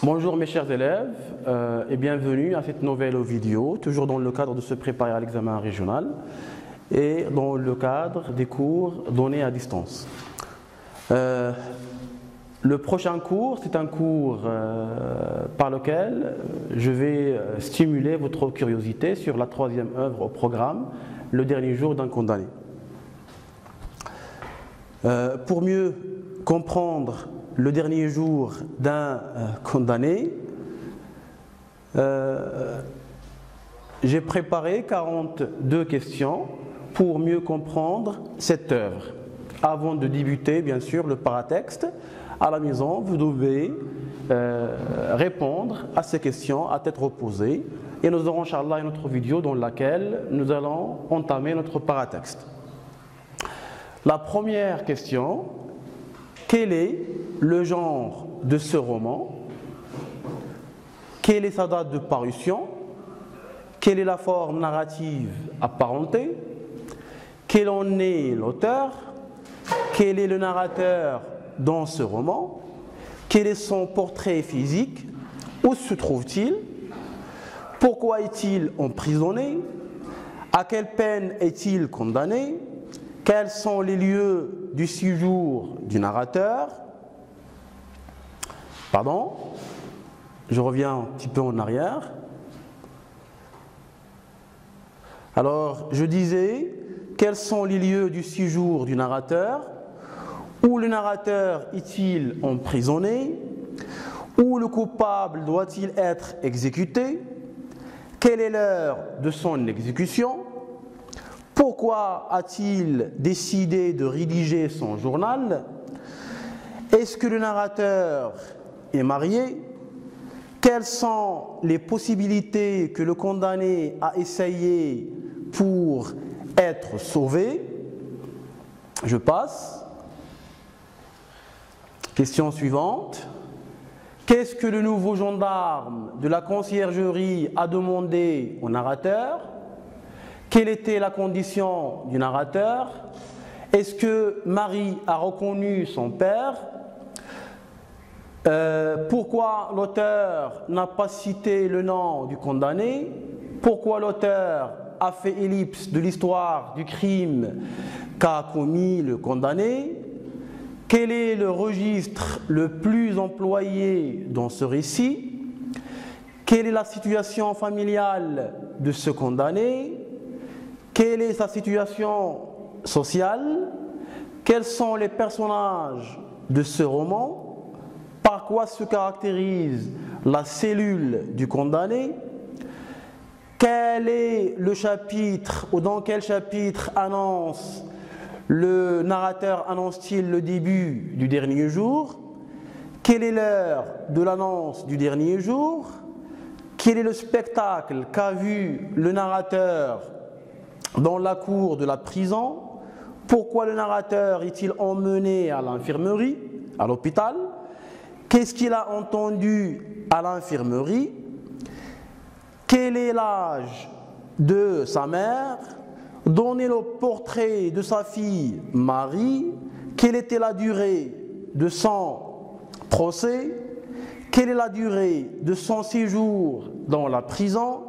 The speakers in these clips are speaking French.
Bonjour mes chers élèves et bienvenue à cette nouvelle vidéo, toujours dans le cadre de se préparer à l'examen régional et dans le cadre des cours donnés à distance. Le prochain cours, c'est un cours par lequel je vais stimuler votre curiosité sur la troisième œuvre au programme, Le dernier jour d'un condamné. Pour mieux comprendre le dernier jour d'un condamné, j'ai préparé 42 questions pour mieux comprendre cette œuvre. Avant de débuter, bien sûr, le paratexte, à la maison, vous devez répondre à ces questions à tête reposée. Et nous aurons, Inch'Allah, une autre vidéo dans laquelle nous allons entamer notre paratexte. La première question, quel est le genre de ce roman? Quelle est sa date de parution? Quelle est la forme narrative apparentée? Quel en est l'auteur? Quel est le narrateur dans ce roman? Quel est son portrait physique? Où se trouve-t-il? Pourquoi est-il emprisonné? À quelle peine est-il condamné? Quels sont les lieux du séjour du narrateur? Pardon, je reviens un petit peu en arrière. Alors, je disais, quels sont les lieux du séjour du narrateur? Où le narrateur est-il emprisonné? Où le coupable doit-il être exécuté? Quelle est l'heure de son exécution? Pourquoi a-t-il décidé de rédiger son journal? Est-ce que le narrateur est marié? Quelles sont les possibilités que le condamné a essayé pour être sauvé? Je passe. Question suivante. Qu'est-ce que le nouveau gendarme de la conciergerie a demandé au narrateur? Quelle était la condition du narrateur? Est-ce que Marie a reconnu son père? Pourquoi l'auteur n'a pas cité le nom du condamné? Pourquoi l'auteur a fait ellipse de l'histoire du crime qu'a commis le condamné? Quel est le registre le plus employé dans ce récit? Quelle est la situation familiale de ce condamné? Quelle est sa situation sociale? Quels sont les personnages de ce roman? Par quoi se caractérise la cellule du condamné? Quel est le chapitre ou dans quel chapitre le narrateur annonce-t-il le début du dernier jour? Quelle est l'heure de l'annonce du dernier jour? Quel est le spectacle qu'a vu le narrateur dans la cour de la prison? Pourquoi le narrateur est-il emmené à l'infirmerie, à l'hôpital? Qu'est-ce qu'il a entendu à l'infirmerie? Quel est l'âge de sa mère? Donnez le portrait de sa fille Marie. Quelle était la durée de son procès? Quelle est la durée de son séjour dans la prison?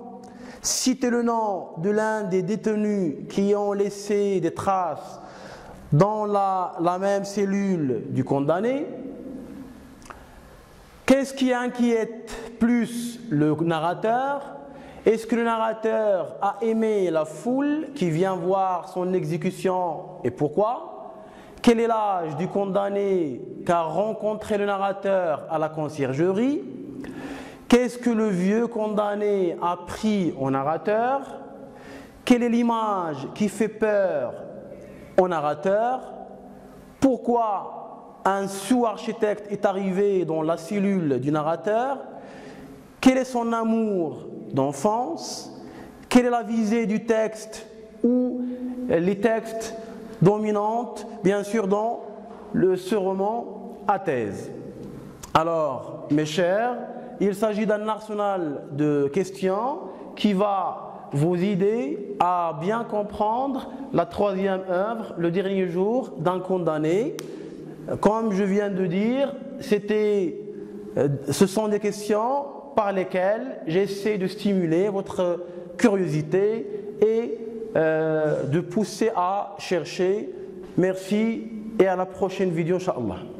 Citez le nom de l'un des détenus qui ont laissé des traces dans la même cellule du condamné. Qu'est-ce qui inquiète plus le narrateur? Est-ce que le narrateur a aimé la foule qui vient voir son exécution et pourquoi? Quel est l'âge du condamné qu'a rencontré le narrateur à la conciergerie? Qu'est-ce que le vieux condamné a pris au narrateur? Quelle est l'image qui fait peur au narrateur? Pourquoi un sous-architecte est arrivé dans la cellule du narrateur? Quel est son amour d'enfance? Quelle est la visée du texte ou les textes dominants, bien sûr, dans ce roman à thèse? Alors, mes chers, il s'agit d'un arsenal de questions qui va vous aider à bien comprendre la troisième œuvre, Le dernier jour d'un condamné. Comme je viens de dire, c'était ce sont des questions par lesquelles j'essaie de stimuler votre curiosité et de pousser à chercher. Merci et à la prochaine vidéo, Inch'Allah.